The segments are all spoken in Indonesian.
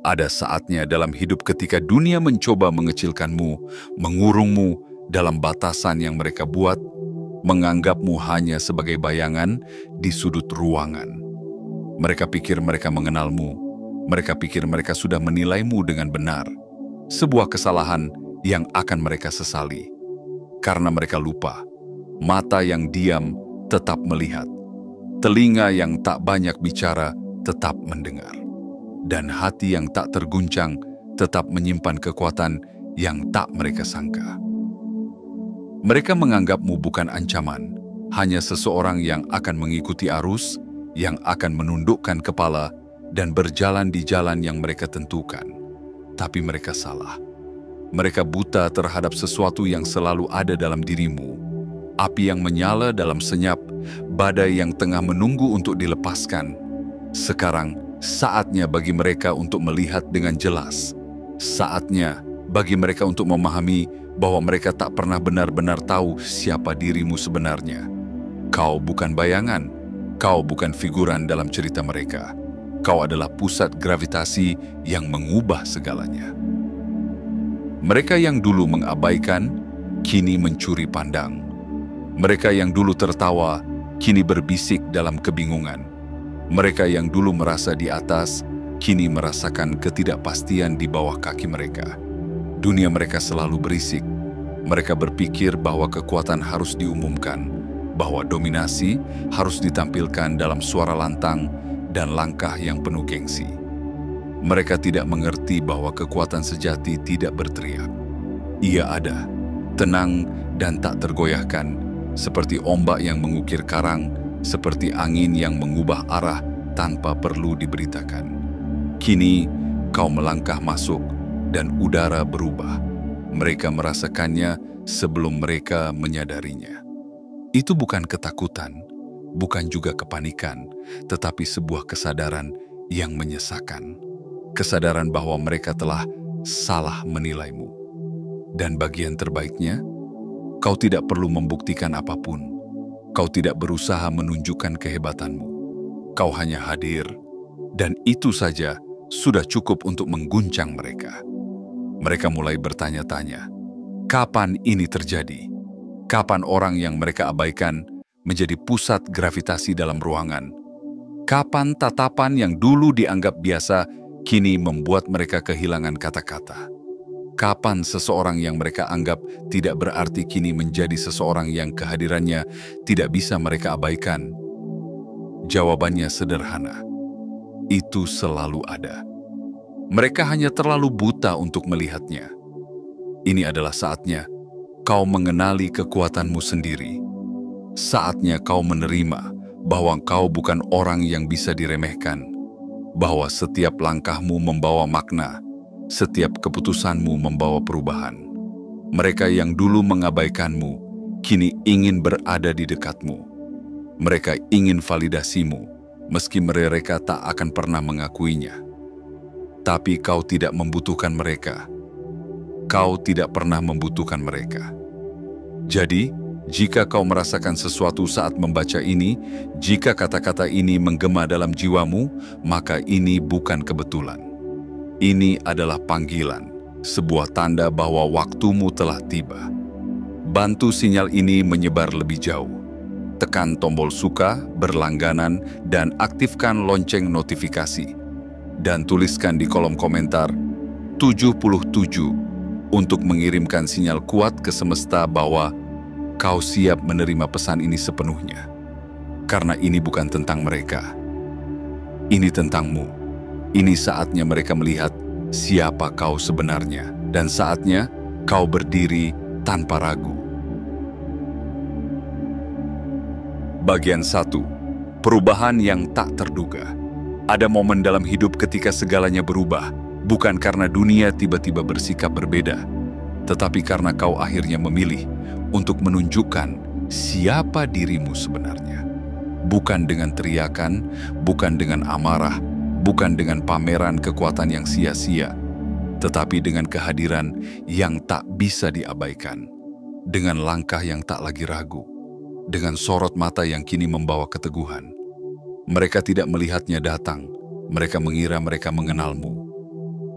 Ada saatnya dalam hidup ketika dunia mencoba mengecilkanmu, mengurungmu dalam batasan yang mereka buat, menganggapmu hanya sebagai bayangan di sudut ruangan. Mereka pikir mereka mengenalmu, mereka pikir mereka sudah menilaimu dengan benar. Sebuah kesalahan yang akan mereka sesali. Karena mereka lupa, mata yang diam tetap melihat, telinga yang tak banyak bicara tetap mendengar. Dan hati yang tak terguncang tetap menyimpan kekuatan yang tak mereka sangka. Mereka menganggapmu bukan ancaman, hanya seseorang yang akan mengikuti arus, yang akan menundukkan kepala dan berjalan di jalan yang mereka tentukan. Tapi mereka salah. Mereka buta terhadap sesuatu yang selalu ada dalam dirimu. Api yang menyala dalam senyap, badai yang tengah menunggu untuk dilepaskan. Sekarang, saatnya bagi mereka untuk melihat dengan jelas. Saatnya bagi mereka untuk memahami bahwa mereka tak pernah benar-benar tahu siapa dirimu sebenarnya. Kau bukan bayangan, kau bukan figuran dalam cerita mereka. Kau adalah pusat gravitasi yang mengubah segalanya. Mereka yang dulu mengabaikan, kini mencuri pandang. Mereka yang dulu tertawa, kini berbisik dalam kebingungan. Mereka yang dulu merasa di atas, kini merasakan ketidakpastian di bawah kaki mereka. Dunia mereka selalu berisik. Mereka berpikir bahwa kekuatan harus diumumkan, bahwa dominasi harus ditampilkan dalam suara lantang dan langkah yang penuh gengsi. Mereka tidak mengerti bahwa kekuatan sejati tidak berteriak. Ia ada, tenang dan tak tergoyahkan, seperti ombak yang mengukir karang, seperti angin yang mengubah arah tanpa perlu diberitakan. Kini, kau melangkah masuk dan udara berubah. Mereka merasakannya sebelum mereka menyadarinya. Itu bukan ketakutan, bukan juga kepanikan, tetapi sebuah kesadaran yang menyesakan. Kesadaran bahwa mereka telah salah menilaimu. Dan bagian terbaiknya, kau tidak perlu membuktikan apapun. Kau tidak berusaha menunjukkan kehebatanmu. Kau hanya hadir, dan itu saja sudah cukup untuk mengguncang mereka. Mereka mulai bertanya-tanya, kapan ini terjadi? Kapan orang yang mereka abaikan menjadi pusat gravitasi dalam ruangan? Kapan tatapan yang dulu dianggap biasa kini membuat mereka kehilangan kata-kata? Kapan seseorang yang mereka anggap tidak berarti kini menjadi seseorang yang kehadirannya tidak bisa mereka abaikan? Jawabannya sederhana. Itu selalu ada. Mereka hanya terlalu buta untuk melihatnya. Ini adalah saatnya kau mengenali kekuatanmu sendiri. Saatnya kau menerima bahwa kau bukan orang yang bisa diremehkan, bahwa setiap langkahmu membawa makna, setiap keputusanmu membawa perubahan. Mereka yang dulu mengabaikanmu, kini ingin berada di dekatmu. Mereka ingin validasimu, meski mereka tak akan pernah mengakuinya. Tapi kau tidak membutuhkan mereka. Kau tidak pernah membutuhkan mereka. Jadi, jika kau merasakan sesuatu saat membaca ini, jika kata-kata ini menggema dalam jiwamu, maka ini bukan kebetulan. Ini adalah panggilan, sebuah tanda bahwa waktumu telah tiba. Bantu sinyal ini menyebar lebih jauh. Tekan tombol suka, berlangganan, dan aktifkan lonceng notifikasi. Dan tuliskan di kolom komentar 77 untuk mengirimkan sinyal kuat ke semesta bahwa kau siap menerima pesan ini sepenuhnya. Karena ini bukan tentang mereka. Ini tentangmu. Ini saatnya mereka melihat siapa kau sebenarnya, dan saatnya kau berdiri tanpa ragu. Bagian 1. Perubahan yang tak terduga. Ada momen dalam hidup ketika segalanya berubah, bukan karena dunia tiba-tiba bersikap berbeda, tetapi karena kau akhirnya memilih untuk menunjukkan siapa dirimu sebenarnya. Bukan dengan teriakan, bukan dengan amarah, bukan dengan pameran kekuatan yang sia-sia, tetapi dengan kehadiran yang tak bisa diabaikan, dengan langkah yang tak lagi ragu, dengan sorot mata yang kini membawa keteguhan. Mereka tidak melihatnya datang, mereka mengira mereka mengenalmu.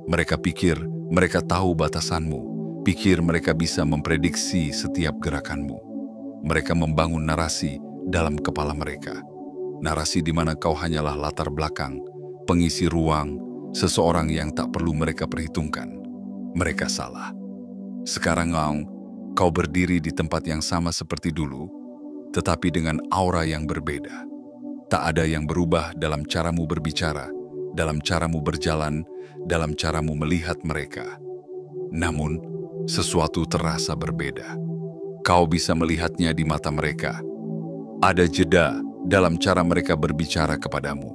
Mereka pikir mereka tahu batasanmu, pikir mereka bisa memprediksi setiap gerakanmu. Mereka membangun narasi dalam kepala mereka. Narasi di mana kau hanyalah latar belakang, pengisi ruang, seseorang yang tak perlu mereka perhitungkan. Mereka salah. Sekarang kau berdiri di tempat yang sama seperti dulu, tetapi dengan aura yang berbeda. Tak ada yang berubah dalam caramu berbicara, dalam caramu berjalan, dalam caramu melihat mereka. Namun, sesuatu terasa berbeda. Kau bisa melihatnya di mata mereka. Ada jeda dalam cara mereka berbicara kepadamu.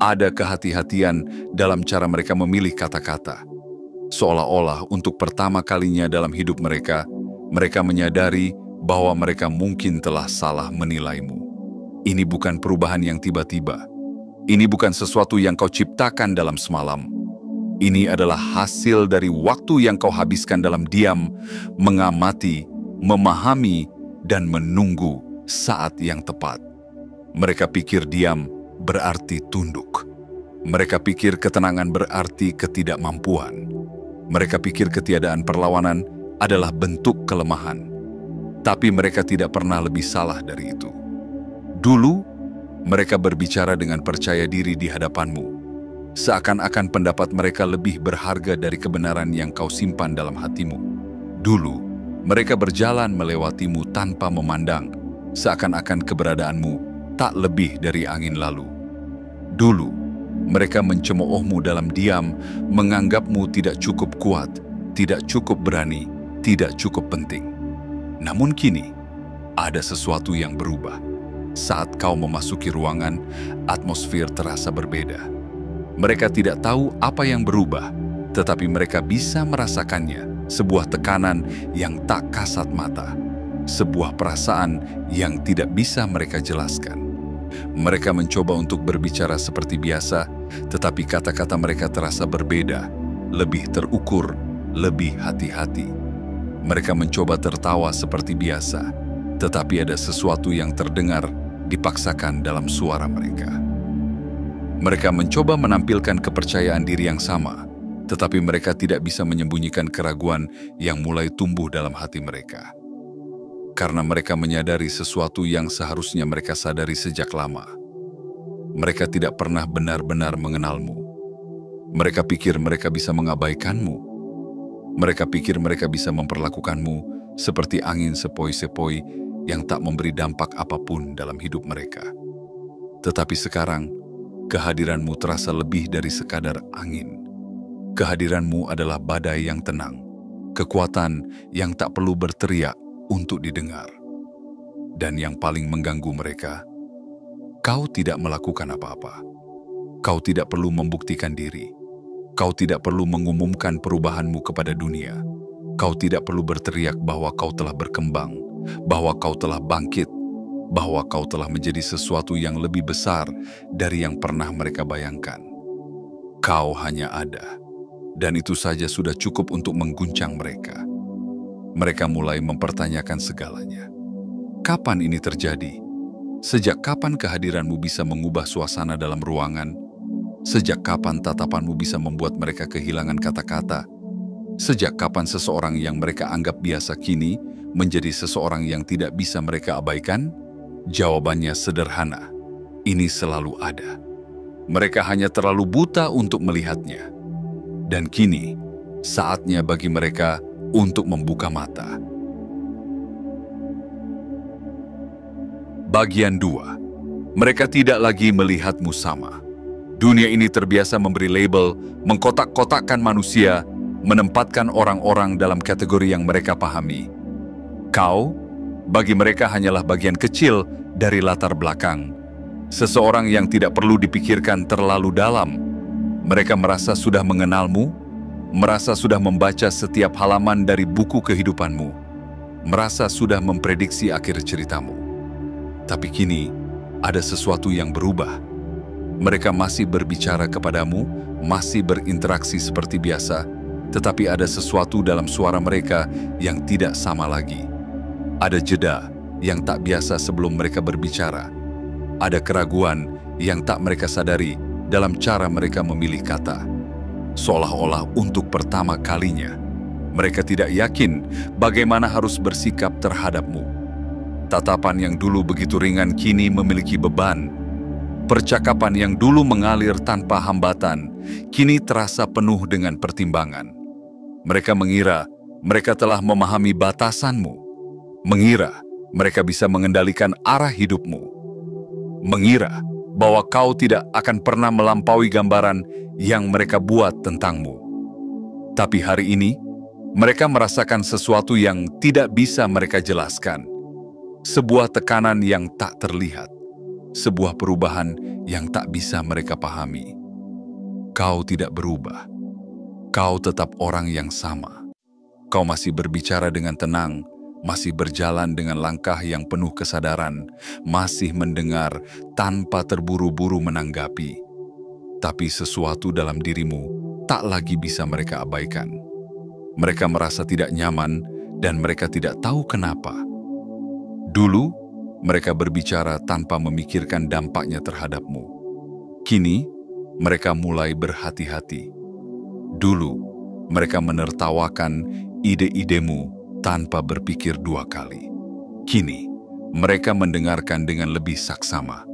Ada kehati-hatian dalam cara mereka memilih kata-kata. Seolah-olah untuk pertama kalinya dalam hidup mereka, mereka menyadari bahwa mereka mungkin telah salah menilaimu. Ini bukan perubahan yang tiba-tiba. Ini bukan sesuatu yang kau ciptakan dalam semalam. Ini adalah hasil dari waktu yang kau habiskan dalam diam, mengamati, memahami, dan menunggu saat yang tepat. Mereka pikir diam berarti tunduk. Mereka pikir ketenangan berarti ketidakmampuan. Mereka pikir ketiadaan perlawanan adalah bentuk kelemahan. Tapi mereka tidak pernah lebih salah dari itu. Dulu, mereka berbicara dengan percaya diri di hadapanmu. Seakan-akan pendapat mereka lebih berharga dari kebenaran yang kau simpan dalam hatimu. Dulu, mereka berjalan melewatimu tanpa memandang, seakan-akan keberadaanmu tak lebih dari angin lalu. Dulu, mereka mencemoohmu dalam diam, menganggapmu tidak cukup kuat, tidak cukup berani, tidak cukup penting. Namun kini, ada sesuatu yang berubah. Saat kau memasuki ruangan, atmosfer terasa berbeda. Mereka tidak tahu apa yang berubah, tetapi mereka bisa merasakannya, sebuah tekanan yang tak kasat mata, sebuah perasaan yang tidak bisa mereka jelaskan. Mereka mencoba untuk berbicara seperti biasa, tetapi kata-kata mereka terasa berbeda, lebih terukur, lebih hati-hati. Mereka mencoba tertawa seperti biasa, tetapi ada sesuatu yang terdengar dipaksakan dalam suara mereka. Mereka mencoba menampilkan kepercayaan diri yang sama, tetapi mereka tidak bisa menyembunyikan keraguan yang mulai tumbuh dalam hati mereka. Karena mereka menyadari sesuatu yang seharusnya mereka sadari sejak lama. Mereka tidak pernah benar-benar mengenalmu. Mereka pikir mereka bisa mengabaikanmu. Mereka pikir mereka bisa memperlakukanmu seperti angin sepoi-sepoi yang tak memberi dampak apapun dalam hidup mereka. Tetapi sekarang, kehadiranmu terasa lebih dari sekadar angin. Kehadiranmu adalah badai yang tenang, kekuatan yang tak perlu berteriak untuk didengar. Dan yang paling mengganggu mereka, kau tidak melakukan apa-apa. Kau tidak perlu membuktikan diri. Kau tidak perlu mengumumkan perubahanmu kepada dunia. Kau tidak perlu berteriak bahwa kau telah berkembang, bahwa kau telah bangkit, bahwa kau telah menjadi sesuatu yang lebih besar dari yang pernah mereka bayangkan. Kau hanya ada, dan itu saja sudah cukup untuk mengguncang mereka. Mereka mulai mempertanyakan segalanya. Kapan ini terjadi? Sejak kapan kehadiranmu bisa mengubah suasana dalam ruangan? Sejak kapan tatapanmu bisa membuat mereka kehilangan kata-kata? Sejak kapan seseorang yang mereka anggap biasa kini menjadi seseorang yang tidak bisa mereka abaikan? Jawabannya sederhana, ini selalu ada. Mereka hanya terlalu buta untuk melihatnya. Dan kini, saatnya bagi mereka untuk membuka mata. Bagian 2. Mereka tidak lagi melihatmu sama. Dunia ini terbiasa memberi label, mengkotak-kotakkan manusia, menempatkan orang-orang dalam kategori yang mereka pahami. Kau, bagi mereka hanyalah bagian kecil dari latar belakang. Seseorang yang tidak perlu dipikirkan terlalu dalam. Mereka merasa sudah mengenalmu, merasa sudah membaca setiap halaman dari buku kehidupanmu, merasa sudah memprediksi akhir ceritamu. Tapi kini, ada sesuatu yang berubah. Mereka masih berbicara kepadamu, masih berinteraksi seperti biasa, tetapi ada sesuatu dalam suara mereka yang tidak sama lagi. Ada jeda yang tak biasa sebelum mereka berbicara. Ada keraguan yang tak mereka sadari dalam cara mereka memilih kata. seolah-olah untuk pertama kalinya. Mereka tidak yakin bagaimana harus bersikap terhadapmu. Tatapan yang dulu begitu ringan kini memiliki beban. Percakapan yang dulu mengalir tanpa hambatan, kini terasa penuh dengan pertimbangan. Mereka mengira mereka telah memahami batasanmu. Mengira mereka bisa mengendalikan arah hidupmu. Mengira bahwa kau tidak akan pernah melampaui gambaran yang mereka buat tentangmu. Tapi hari ini, mereka merasakan sesuatu yang tidak bisa mereka jelaskan. Sebuah tekanan yang tak terlihat. Sebuah perubahan yang tak bisa mereka pahami. Kau tidak berubah. Kau tetap orang yang sama. Kau masih berbicara dengan tenang, masih berjalan dengan langkah yang penuh kesadaran, masih mendengar tanpa terburu-buru menanggapi. Tapi sesuatu dalam dirimu tak lagi bisa mereka abaikan. Mereka merasa tidak nyaman dan mereka tidak tahu kenapa. Dulu, mereka berbicara tanpa memikirkan dampaknya terhadapmu. Kini, mereka mulai berhati-hati. Dulu, mereka menertawakan ide-idemu tanpa berpikir dua kali. Kini, mereka mendengarkan dengan lebih saksama.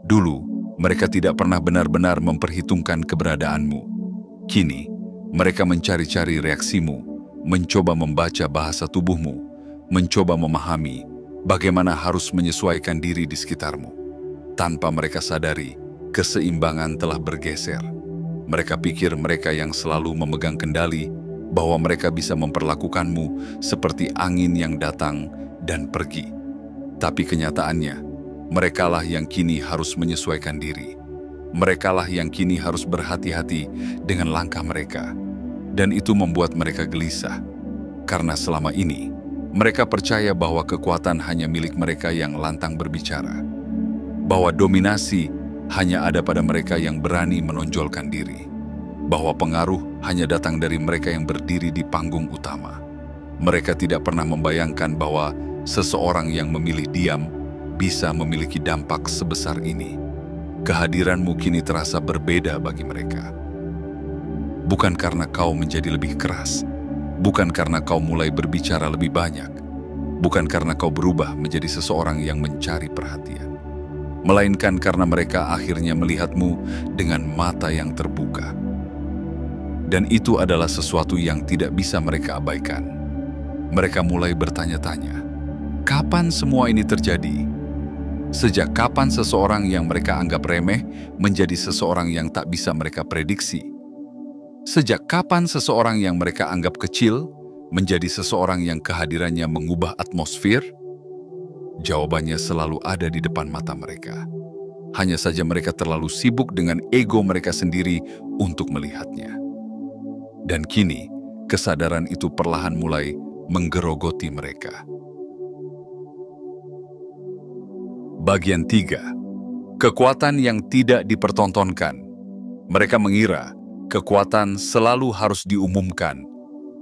Dulu, mereka tidak pernah benar-benar memperhitungkan keberadaanmu. Kini, mereka mencari-cari reaksimu, mencoba membaca bahasa tubuhmu, mencoba memahami bagaimana harus menyesuaikan diri di sekitarmu. Tanpa mereka sadari, keseimbangan telah bergeser. Mereka pikir mereka yang selalu memegang kendali, bahwa mereka bisa memperlakukanmu seperti angin yang datang dan pergi. Tapi kenyataannya, merekalah yang kini harus menyesuaikan diri. Merekalah yang kini harus berhati-hati dengan langkah mereka. Dan itu membuat mereka gelisah. Karena selama ini, mereka percaya bahwa kekuatan hanya milik mereka yang lantang berbicara. Bahwa dominasi hanya ada pada mereka yang berani menonjolkan diri. Bahwa pengaruh hanya datang dari mereka yang berdiri di panggung utama. Mereka tidak pernah membayangkan bahwa seseorang yang memilih diam bisa memiliki dampak sebesar ini. Kehadiranmu kini terasa berbeda bagi mereka. Bukan karena kau menjadi lebih keras, bukan karena kau mulai berbicara lebih banyak, bukan karena kau berubah menjadi seseorang yang mencari perhatian, melainkan karena mereka akhirnya melihatmu dengan mata yang terbuka. Dan itu adalah sesuatu yang tidak bisa mereka abaikan. Mereka mulai bertanya-tanya, kapan semua ini terjadi? Sejak kapan seseorang yang mereka anggap remeh menjadi seseorang yang tak bisa mereka prediksi? Sejak kapan seseorang yang mereka anggap kecil menjadi seseorang yang kehadirannya mengubah atmosfer? Jawabannya selalu ada di depan mata mereka. Hanya saja mereka terlalu sibuk dengan ego mereka sendiri untuk melihatnya. Dan kini, kesadaran itu perlahan mulai menggerogoti mereka. Bagian 3. Kekuatan yang tidak dipertontonkan. Mereka mengira kekuatan selalu harus diumumkan,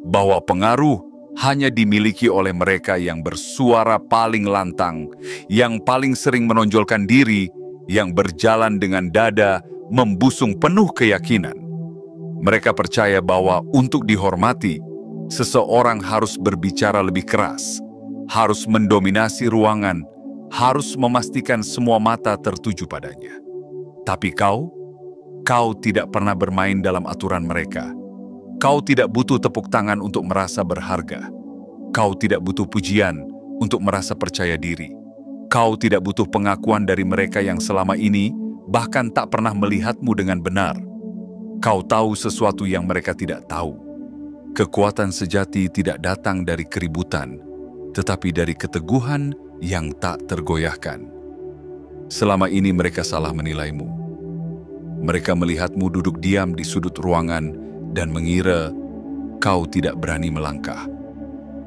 bahwa pengaruh hanya dimiliki oleh mereka yang bersuara paling lantang, yang paling sering menonjolkan diri, yang berjalan dengan dada membusung penuh keyakinan. Mereka percaya bahwa untuk dihormati, seseorang harus berbicara lebih keras, harus mendominasi ruangan, harus memastikan semua mata tertuju padanya. Tapi kau tidak pernah bermain dalam aturan mereka. Kau tidak butuh tepuk tangan untuk merasa berharga. Kau tidak butuh pujian untuk merasa percaya diri. Kau tidak butuh pengakuan dari mereka yang selama ini bahkan tak pernah melihatmu dengan benar. Kau tahu sesuatu yang mereka tidak tahu. Kekuatan sejati tidak datang dari keributan, tetapi dari keteguhan yang tak tergoyahkan. Selama ini mereka salah menilaimu. Mereka melihatmu duduk diam di sudut ruangan dan mengira kau tidak berani melangkah.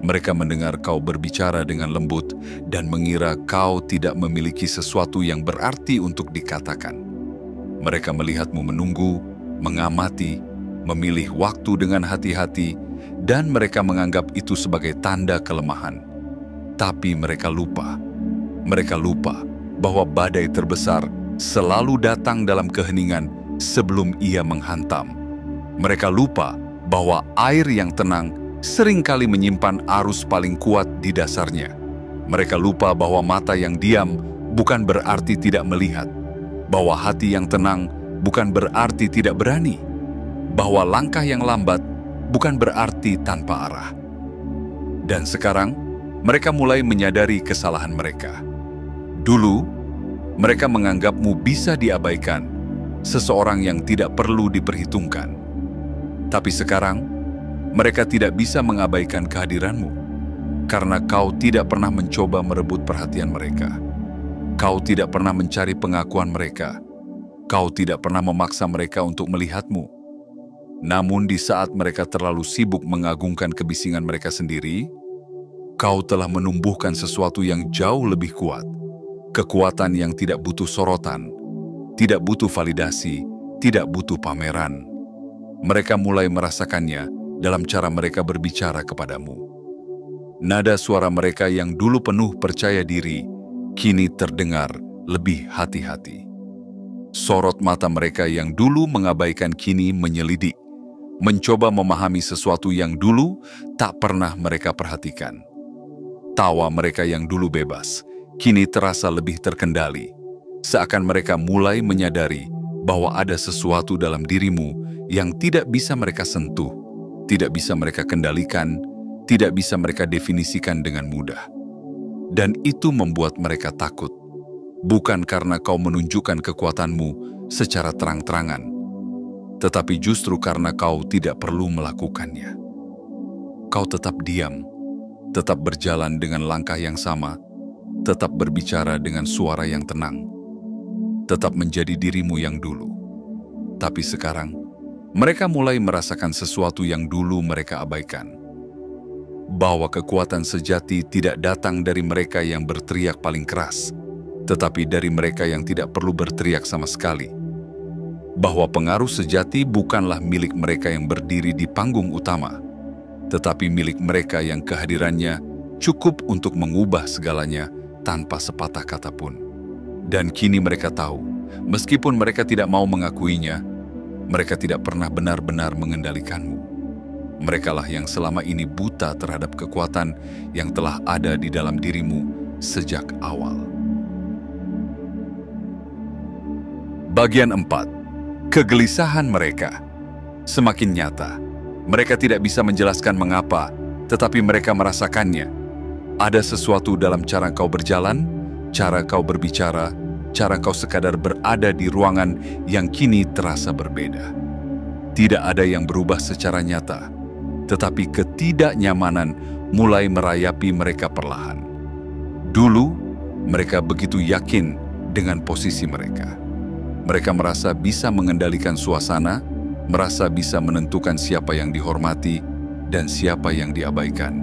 Mereka mendengar kau berbicara dengan lembut dan mengira kau tidak memiliki sesuatu yang berarti untuk dikatakan. Mereka melihatmu menunggu, mengamati, memilih waktu dengan hati-hati, dan mereka menganggap itu sebagai tanda kelemahan. Tapi mereka lupa bahwa badai terbesar selalu datang dalam keheningan sebelum ia menghantam. Mereka lupa bahwa air yang tenang seringkali menyimpan arus paling kuat di dasarnya. Mereka lupa bahwa mata yang diam bukan berarti tidak melihat, bahwa hati yang tenang bukan berarti tidak berani, bahwa langkah yang lambat bukan berarti tanpa arah. Dan sekarang, mereka mulai menyadari kesalahan mereka. Dulu, mereka menganggapmu bisa diabaikan, seseorang yang tidak perlu diperhitungkan. Tapi sekarang, mereka tidak bisa mengabaikan kehadiranmu, karena kau tidak pernah mencoba merebut perhatian mereka. Kau tidak pernah mencari pengakuan mereka. Kau tidak pernah memaksa mereka untuk melihatmu. Namun di saat mereka terlalu sibuk mengagungkan kebisingan mereka sendiri, kau telah menumbuhkan sesuatu yang jauh lebih kuat. Kekuatan yang tidak butuh sorotan, tidak butuh validasi, tidak butuh pameran. Mereka mulai merasakannya dalam cara mereka berbicara kepadamu. Nada suara mereka yang dulu penuh percaya diri, kini terdengar lebih hati-hati. Sorot mata mereka yang dulu mengabaikan kini menyelidik, mencoba memahami sesuatu yang dulu tak pernah mereka perhatikan. Tawa mereka yang dulu bebas, kini terasa lebih terkendali, seakan mereka mulai menyadari bahwa ada sesuatu dalam dirimu yang tidak bisa mereka sentuh, tidak bisa mereka kendalikan, tidak bisa mereka definisikan dengan mudah. Dan itu membuat mereka takut, bukan karena kau menunjukkan kekuatanmu secara terang-terangan, tetapi justru karena kau tidak perlu melakukannya. Kau tetap diam, tetap berjalan dengan langkah yang sama, tetap berbicara dengan suara yang tenang, tetap menjadi dirimu yang dulu. Tapi sekarang, mereka mulai merasakan sesuatu yang dulu mereka abaikan. Bahwa kekuatan sejati tidak datang dari mereka yang berteriak paling keras, tetapi dari mereka yang tidak perlu berteriak sama sekali. Bahwa pengaruh sejati bukanlah milik mereka yang berdiri di panggung utama, tetapi milik mereka yang kehadirannya cukup untuk mengubah segalanya tanpa sepatah kata pun. Dan kini mereka tahu, meskipun mereka tidak mau mengakuinya, mereka tidak pernah benar-benar mengendalikanmu. Merekalah yang selama ini buta terhadap kekuatan yang telah ada di dalam dirimu sejak awal. Bagian 4. Kegelisahan mereka semakin nyata. Mereka tidak bisa menjelaskan mengapa, tetapi mereka merasakannya. Ada sesuatu dalam cara kau berjalan, cara kau berbicara, cara kau sekadar berada di ruangan yang kini terasa berbeda. Tidak ada yang berubah secara nyata, tetapi ketidaknyamanan mulai merayapi mereka perlahan. Dulu, mereka begitu yakin dengan posisi mereka. Mereka merasa bisa mengendalikan suasana, merasa bisa menentukan siapa yang dihormati dan siapa yang diabaikan.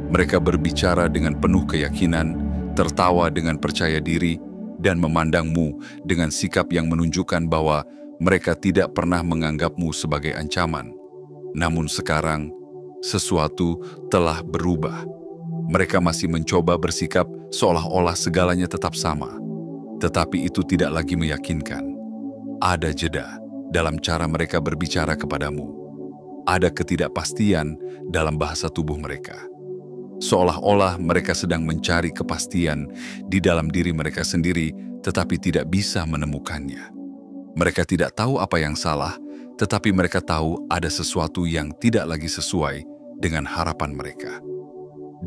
Mereka berbicara dengan penuh keyakinan, tertawa dengan percaya diri, dan memandangmu dengan sikap yang menunjukkan bahwa mereka tidak pernah menganggapmu sebagai ancaman. Namun sekarang, sesuatu telah berubah. Mereka masih mencoba bersikap seolah-olah segalanya tetap sama. Tetapi itu tidak lagi meyakinkan. Ada jeda dalam cara mereka berbicara kepadamu. Ada ketidakpastian dalam bahasa tubuh mereka. Seolah-olah mereka sedang mencari kepastian di dalam diri mereka sendiri, tetapi tidak bisa menemukannya. Mereka tidak tahu apa yang salah, tetapi mereka tahu ada sesuatu yang tidak lagi sesuai dengan harapan mereka.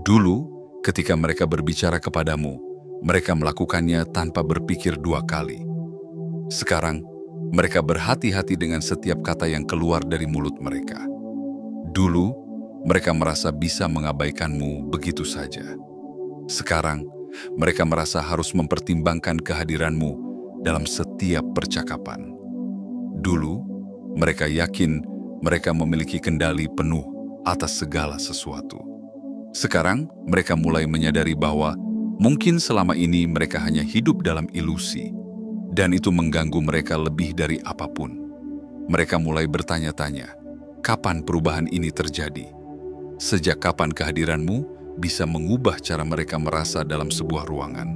Dulu, ketika mereka berbicara kepadamu, mereka melakukannya tanpa berpikir dua kali. Sekarang, mereka berhati-hati dengan setiap kata yang keluar dari mulut mereka. Dulu, mereka merasa bisa mengabaikanmu begitu saja. Sekarang, mereka merasa harus mempertimbangkan kehadiranmu dalam setiap percakapan. Dulu, mereka yakin mereka memiliki kendali penuh atas segala sesuatu. Sekarang, mereka mulai menyadari bahwa mungkin selama ini mereka hanya hidup dalam ilusi, dan itu mengganggu mereka lebih dari apapun. Mereka mulai bertanya-tanya, kapan perubahan ini terjadi? Sejak kapan kehadiranmu bisa mengubah cara mereka merasa dalam sebuah ruangan?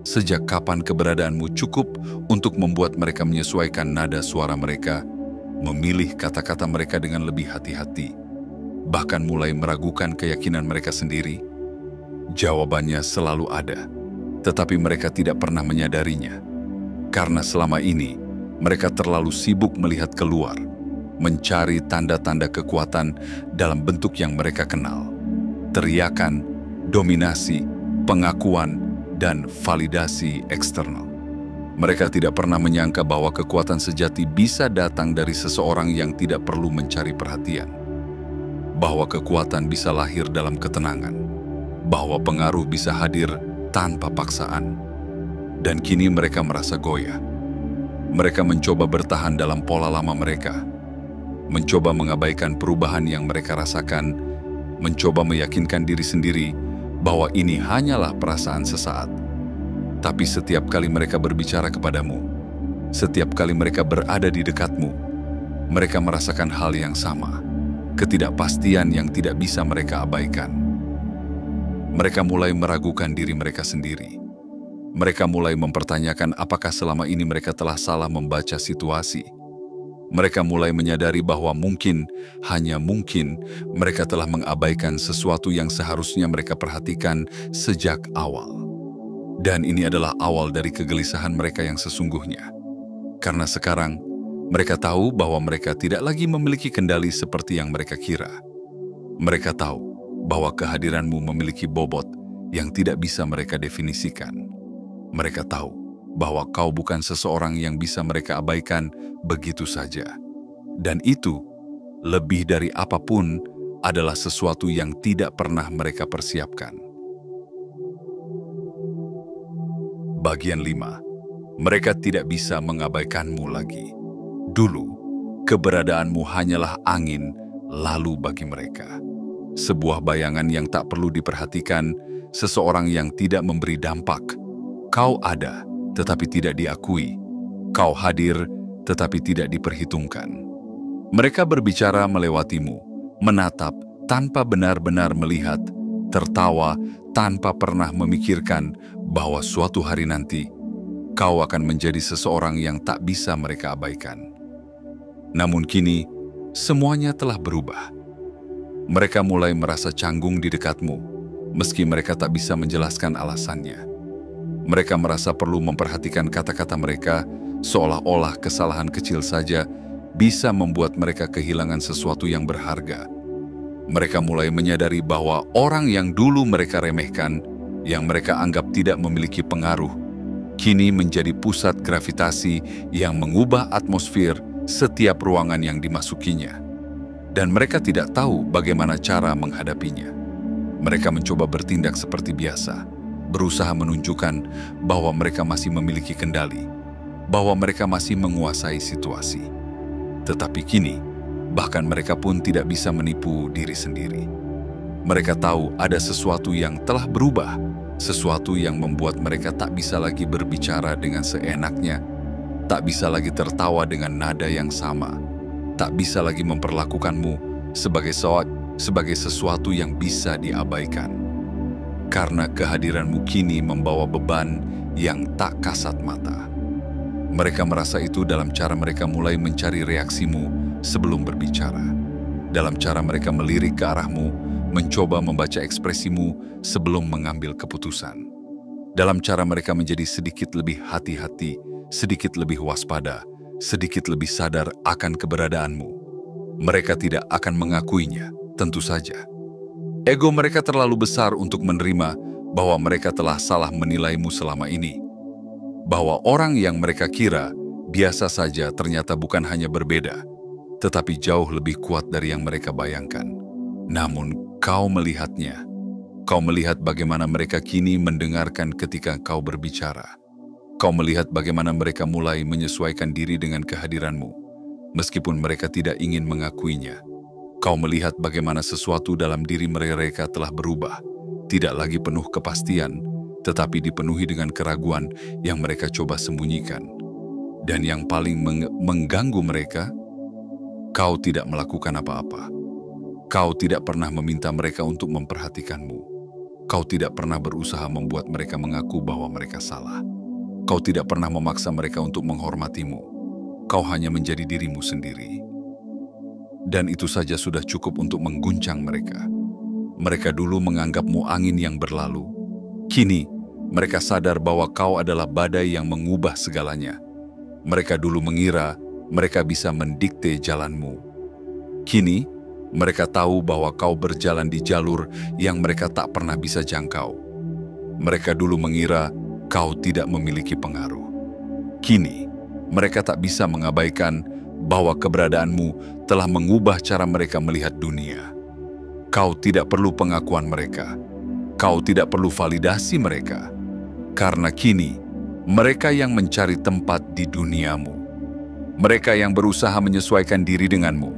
Sejak kapan keberadaanmu cukup untuk membuat mereka menyesuaikan nada suara mereka, memilih kata-kata mereka dengan lebih hati-hati, bahkan mulai meragukan keyakinan mereka sendiri? Jawabannya selalu ada, tetapi mereka tidak pernah menyadarinya. Karena selama ini, mereka terlalu sibuk melihat keluar, mencari tanda-tanda kekuatan dalam bentuk yang mereka kenal. Teriakan, dominasi, pengakuan, dan validasi eksternal. Mereka tidak pernah menyangka bahwa kekuatan sejati bisa datang dari seseorang yang tidak perlu mencari perhatian. Bahwa kekuatan bisa lahir dalam ketenangan. Bahwa pengaruh bisa hadir tanpa paksaan. Dan kini mereka merasa goyah. Mereka mencoba bertahan dalam pola lama mereka. Mencoba mengabaikan perubahan yang mereka rasakan. Mencoba meyakinkan diri sendiri bahwa ini hanyalah perasaan sesaat. Tapi setiap kali mereka berbicara kepadamu, setiap kali mereka berada di dekatmu, mereka merasakan hal yang sama, ketidakpastian yang tidak bisa mereka abaikan. Mereka mulai meragukan diri mereka sendiri. Mereka mulai mempertanyakan apakah selama ini mereka telah salah membaca situasi. Mereka mulai menyadari bahwa mungkin, hanya mungkin, mereka telah mengabaikan sesuatu yang seharusnya mereka perhatikan sejak awal. Dan ini adalah awal dari kegelisahan mereka yang sesungguhnya. Karena sekarang, mereka tahu bahwa mereka tidak lagi memiliki kendali seperti yang mereka kira. Mereka tahu bahwa kehadiranmu memiliki bobot yang tidak bisa mereka definisikan. Mereka tahu bahwa kau bukan seseorang yang bisa mereka abaikan begitu saja. Dan itu, lebih dari apapun, adalah sesuatu yang tidak pernah mereka persiapkan. Bagian 5. Mereka tidak bisa mengabaikanmu lagi. Dulu, keberadaanmu hanyalah angin lalu bagi mereka. Sebuah bayangan yang tak perlu diperhatikan, seseorang yang tidak memberi dampak. Kau ada, tetapi tidak diakui. Kau hadir, tetapi tidak diperhitungkan. Mereka berbicara melewatimu, menatap tanpa benar-benar melihat, tertawa tanpa pernah memikirkan bahwa suatu hari nanti, kau akan menjadi seseorang yang tak bisa mereka abaikan. Namun kini, semuanya telah berubah. Mereka mulai merasa canggung di dekatmu, meski mereka tak bisa menjelaskan alasannya. Mereka merasa perlu memperhatikan kata-kata mereka, seolah-olah kesalahan kecil saja bisa membuat mereka kehilangan sesuatu yang berharga. Mereka mulai menyadari bahwa orang yang dulu mereka remehkan, yang mereka anggap tidak memiliki pengaruh, kini menjadi pusat gravitasi yang mengubah atmosfer setiap ruangan yang dimasukinya. Dan mereka tidak tahu bagaimana cara menghadapinya. Mereka mencoba bertindak seperti biasa, berusaha menunjukkan bahwa mereka masih memiliki kendali, bahwa mereka masih menguasai situasi. Tetapi kini, bahkan mereka pun tidak bisa menipu diri sendiri. Mereka tahu ada sesuatu yang telah berubah, sesuatu yang membuat mereka tak bisa lagi berbicara dengan seenaknya, tak bisa lagi tertawa dengan nada yang sama, tak bisa lagi memperlakukanmu sebagai sesuatu yang bisa diabaikan. Karena kehadiranmu kini membawa beban yang tak kasat mata. Mereka merasa itu dalam cara mereka mulai mencari reaksimu sebelum berbicara. Dalam cara mereka melirik ke arahmu, mencoba membaca ekspresimu sebelum mengambil keputusan. Dalam cara mereka menjadi sedikit lebih hati-hati, sedikit lebih waspada, sedikit lebih sadar akan keberadaanmu. Mereka tidak akan mengakuinya, tentu saja. Ego mereka terlalu besar untuk menerima bahwa mereka telah salah menilaimu selama ini. Bahwa orang yang mereka kira biasa saja ternyata bukan hanya berbeda, tetapi jauh lebih kuat dari yang mereka bayangkan. Namun kau melihatnya. Kau melihat bagaimana mereka kini mendengarkan ketika kau berbicara. Kau melihat bagaimana mereka mulai menyesuaikan diri dengan kehadiranmu, meskipun mereka tidak ingin mengakuinya. Kau melihat bagaimana sesuatu dalam diri mereka telah berubah, tidak lagi penuh kepastian, tetapi dipenuhi dengan keraguan yang mereka coba sembunyikan. Dan yang paling mengganggu mereka, kau tidak melakukan apa-apa. Kau tidak pernah meminta mereka untuk memperhatikanmu. Kau tidak pernah berusaha membuat mereka mengaku bahwa mereka salah. Kau tidak pernah memaksa mereka untuk menghormatimu. Kau hanya menjadi dirimu sendiri. Dan itu saja sudah cukup untuk mengguncang mereka. Mereka dulu menganggapmu angin yang berlalu. Kini, mereka sadar bahwa kau adalah badai yang mengubah segalanya. Mereka dulu mengira mereka bisa mendikte jalanmu. Kini, mereka tahu bahwa kau berjalan di jalur yang mereka tak pernah bisa jangkau. Mereka dulu mengira kau tidak memiliki pengaruh. Kini, mereka tak bisa mengabaikan bahwa keberadaanmu telah mengubah cara mereka melihat dunia. Kau tidak perlu pengakuan mereka. Kau tidak perlu validasi mereka. Karena kini, mereka yang mencari tempat di duniamu. Mereka yang berusaha menyesuaikan diri denganmu.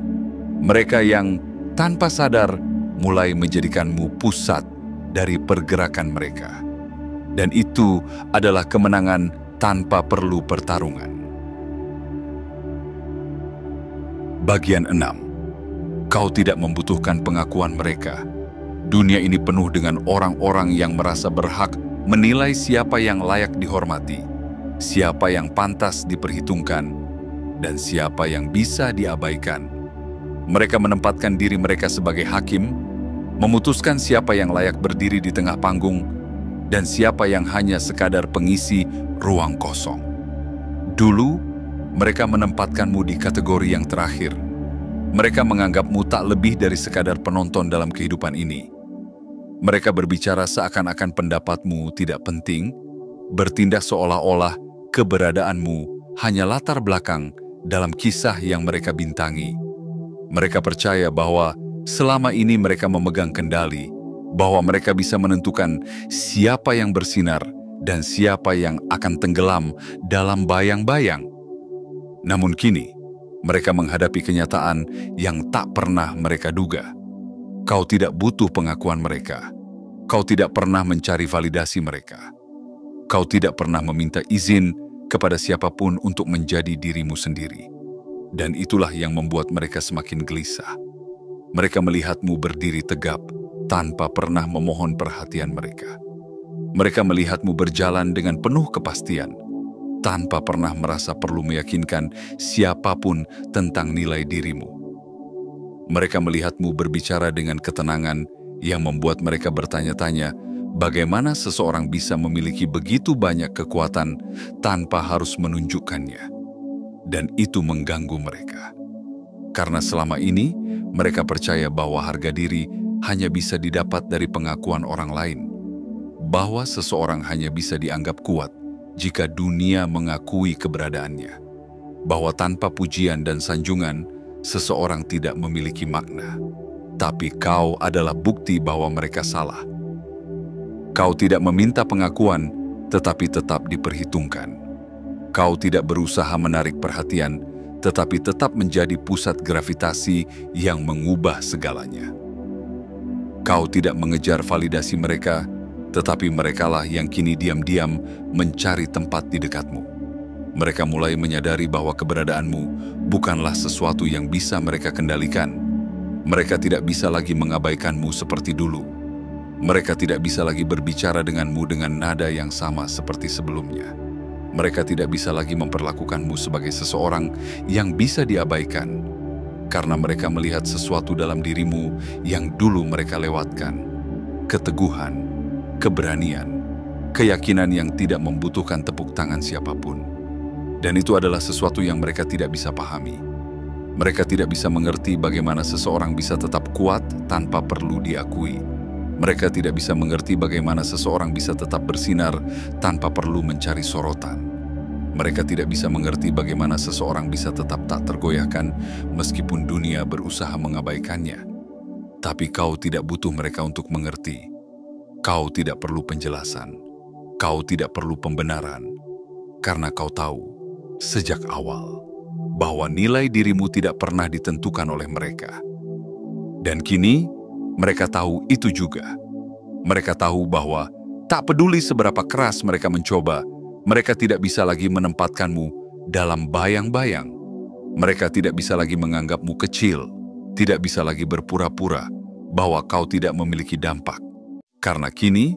Mereka yang tanpa sadar mulai menjadikanmu pusat dari pergerakan mereka. Dan itu adalah kemenangan tanpa perlu pertarungan. Bagian 6. Kau tidak membutuhkan pengakuan mereka. Dunia ini penuh dengan orang-orang yang merasa berhak menilai siapa yang layak dihormati, siapa yang pantas diperhitungkan, dan siapa yang bisa diabaikan. Mereka menempatkan diri mereka sebagai hakim, memutuskan siapa yang layak berdiri di tengah panggung, dan siapa yang hanya sekadar pengisi ruang kosong. Dulu, mereka menempatkanmu di kategori yang terakhir. Mereka menganggapmu tak lebih dari sekadar penonton dalam kehidupan ini. Mereka berbicara seakan-akan pendapatmu tidak penting, bertindak seolah-olah keberadaanmu hanya latar belakang dalam kisah yang mereka bintangi. Mereka percaya bahwa selama ini mereka memegang kendali, bahwa mereka bisa menentukan siapa yang bersinar dan siapa yang akan tenggelam dalam bayang-bayang. Namun kini, mereka menghadapi kenyataan yang tak pernah mereka duga. Kau tidak butuh pengakuan mereka. Kau tidak pernah mencari validasi mereka. Kau tidak pernah meminta izin kepada siapapun untuk menjadi dirimu sendiri. Dan itulah yang membuat mereka semakin gelisah. Mereka melihatmu berdiri tegap tanpa pernah memohon perhatian mereka. Mereka melihatmu berjalan dengan penuh kepastian, tanpa pernah merasa perlu meyakinkan siapapun tentang nilai dirimu. Mereka melihatmu berbicara dengan ketenangan yang membuat mereka bertanya-tanya bagaimana seseorang bisa memiliki begitu banyak kekuatan tanpa harus menunjukkannya. Dan itu mengganggu mereka. Karena selama ini, mereka percaya bahwa harga diri hanya bisa didapat dari pengakuan orang lain. Bahwa seseorang hanya bisa dianggap kuat jika dunia mengakui keberadaannya. Bahwa tanpa pujian dan sanjungan, seseorang tidak memiliki makna. Tapi kau adalah bukti bahwa mereka salah. Kau tidak meminta pengakuan, tetapi tetap diperhitungkan. Kau tidak berusaha menarik perhatian, tetapi tetap menjadi pusat gravitasi yang mengubah segalanya. Kau tidak mengejar validasi mereka, tetapi merekalah yang kini diam-diam mencari tempat di dekatmu. Mereka mulai menyadari bahwa keberadaanmu bukanlah sesuatu yang bisa mereka kendalikan. Mereka tidak bisa lagi mengabaikanmu seperti dulu. Mereka tidak bisa lagi berbicara denganmu dengan nada yang sama seperti sebelumnya. Mereka tidak bisa lagi memperlakukanmu sebagai seseorang yang bisa diabaikan, karena mereka melihat sesuatu dalam dirimu yang dulu mereka lewatkan. Keteguhan, keberanian, keyakinan yang tidak membutuhkan tepuk tangan siapapun. Dan itu adalah sesuatu yang mereka tidak bisa pahami. Mereka tidak bisa mengerti bagaimana seseorang bisa tetap kuat tanpa perlu diakui. Mereka tidak bisa mengerti bagaimana seseorang bisa tetap bersinar tanpa perlu mencari sorotan. Mereka tidak bisa mengerti bagaimana seseorang bisa tetap tak tergoyahkan meskipun dunia berusaha mengabaikannya. Tapi kau tidak butuh mereka untuk mengerti. Kau tidak perlu penjelasan. Kau tidak perlu pembenaran. Karena kau tahu sejak awal bahwa nilai dirimu tidak pernah ditentukan oleh mereka. Dan kini, mereka tahu itu juga. Mereka tahu bahwa tak peduli seberapa keras mereka mencoba, mereka tidak bisa lagi menempatkanmu dalam bayang-bayang. Mereka tidak bisa lagi menganggapmu kecil, tidak bisa lagi berpura-pura bahwa kau tidak memiliki dampak. Karena kini,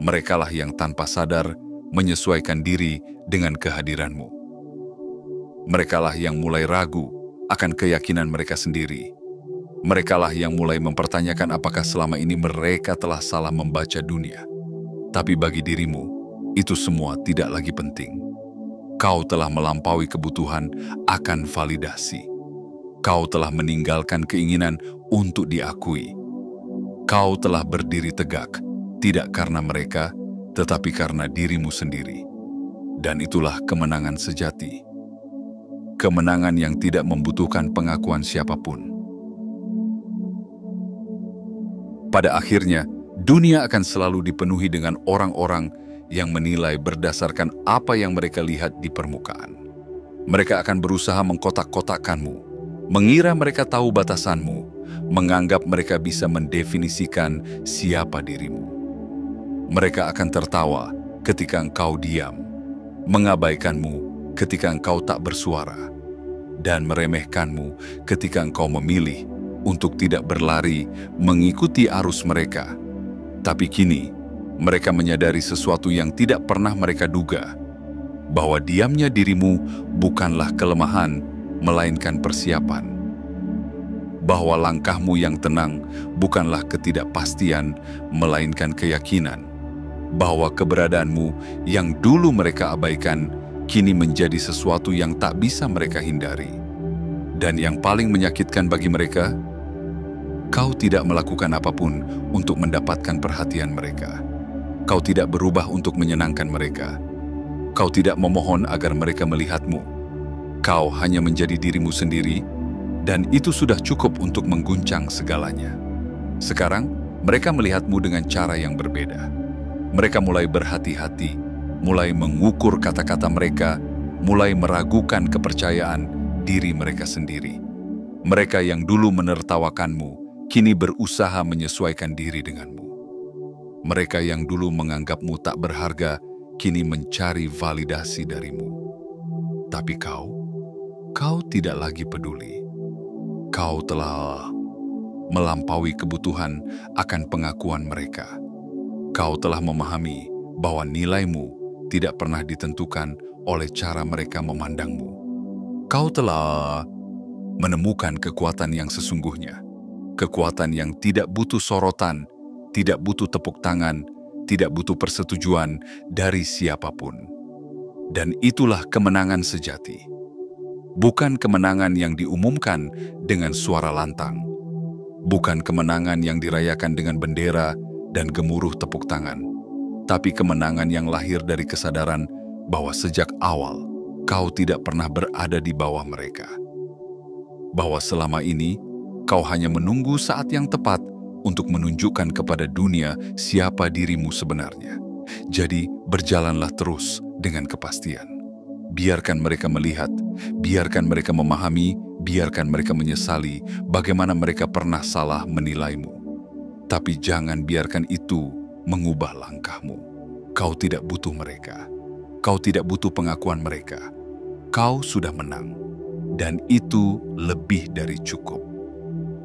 merekalah yang tanpa sadar menyesuaikan diri dengan kehadiranmu. Merekalah yang mulai ragu akan keyakinan mereka sendiri. Merekalah yang mulai mempertanyakan apakah selama ini mereka telah salah membaca dunia. Tapi bagi dirimu, itu semua tidak lagi penting. Kau telah melampaui kebutuhan akan validasi. Kau telah meninggalkan keinginan untuk diakui. Kau telah berdiri tegak, tidak karena mereka, tetapi karena dirimu sendiri. Dan itulah kemenangan sejati. Kemenangan yang tidak membutuhkan pengakuan siapapun. Pada akhirnya, dunia akan selalu dipenuhi dengan orang-orang yang menilai berdasarkan apa yang mereka lihat di permukaan. Mereka akan berusaha mengkotak-kotakkanmu, mengira mereka tahu batasanmu, menganggap mereka bisa mendefinisikan siapa dirimu. Mereka akan tertawa ketika engkau diam, mengabaikanmu ketika engkau tak bersuara, dan meremehkanmu ketika engkau memilih untuk tidak berlari mengikuti arus mereka. Tapi kini, mereka menyadari sesuatu yang tidak pernah mereka duga, bahwa diamnya dirimu bukanlah kelemahan, melainkan persiapan. Bahwa langkahmu yang tenang bukanlah ketidakpastian, melainkan keyakinan. Bahwa keberadaanmu yang dulu mereka abaikan, kini menjadi sesuatu yang tak bisa mereka hindari. Dan yang paling menyakitkan bagi mereka, kau tidak melakukan apapun untuk mendapatkan perhatian mereka. Kau tidak berubah untuk menyenangkan mereka. Kau tidak memohon agar mereka melihatmu. Kau hanya menjadi dirimu sendiri, dan itu sudah cukup untuk mengguncang segalanya. Sekarang, mereka melihatmu dengan cara yang berbeda. Mereka mulai berhati-hati, mulai mengukur kata-kata mereka, mulai meragukan kepercayaan diri mereka sendiri. Mereka yang dulu menertawakanmu, kini berusaha menyesuaikan diri denganmu. Mereka yang dulu menganggapmu tak berharga, kini mencari validasi darimu. Tapi kau tidak lagi peduli. Kau telah melampaui kebutuhan akan pengakuan mereka. Kau telah memahami bahwa nilaimu tidak pernah ditentukan oleh cara mereka memandangmu. Kau telah menemukan kekuatan yang sesungguhnya. Kekuatan yang tidak butuh sorotan, tidak butuh tepuk tangan, tidak butuh persetujuan dari siapapun. Dan itulah kemenangan sejati. Bukan kemenangan yang diumumkan dengan suara lantang. Bukan kemenangan yang dirayakan dengan bendera dan gemuruh tepuk tangan. Tapi kemenangan yang lahir dari kesadaran bahwa sejak awal kau tidak pernah berada di bawah mereka. Bahwa selama ini kau hanya menunggu saat yang tepat untuk menunjukkan kepada dunia siapa dirimu sebenarnya. Jadi, berjalanlah terus dengan kepastian. Biarkan mereka melihat, biarkan mereka memahami, biarkan mereka menyesali bagaimana mereka pernah salah menilaimu. Tapi jangan biarkan itu mengubah langkahmu. Kau tidak butuh mereka. Kau tidak butuh pengakuan mereka. Kau sudah menang. Dan itu lebih dari cukup.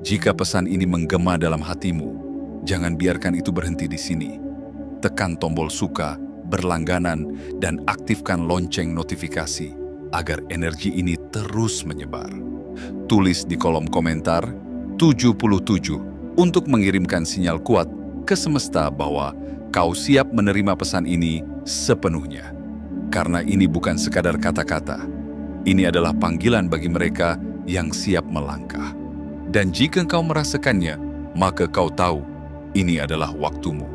Jika pesan ini menggema dalam hatimu, jangan biarkan itu berhenti di sini. Tekan tombol suka, berlangganan, dan aktifkan lonceng notifikasi agar energi ini terus menyebar. Tulis di kolom komentar 77 untuk mengirimkan sinyal kuat ke semesta bahwa kau siap menerima pesan ini sepenuhnya. Karena ini bukan sekadar kata-kata. Ini adalah panggilan bagi mereka yang siap melangkah. Dan jika kau merasakannya, maka kau tahu ini adalah waktumu.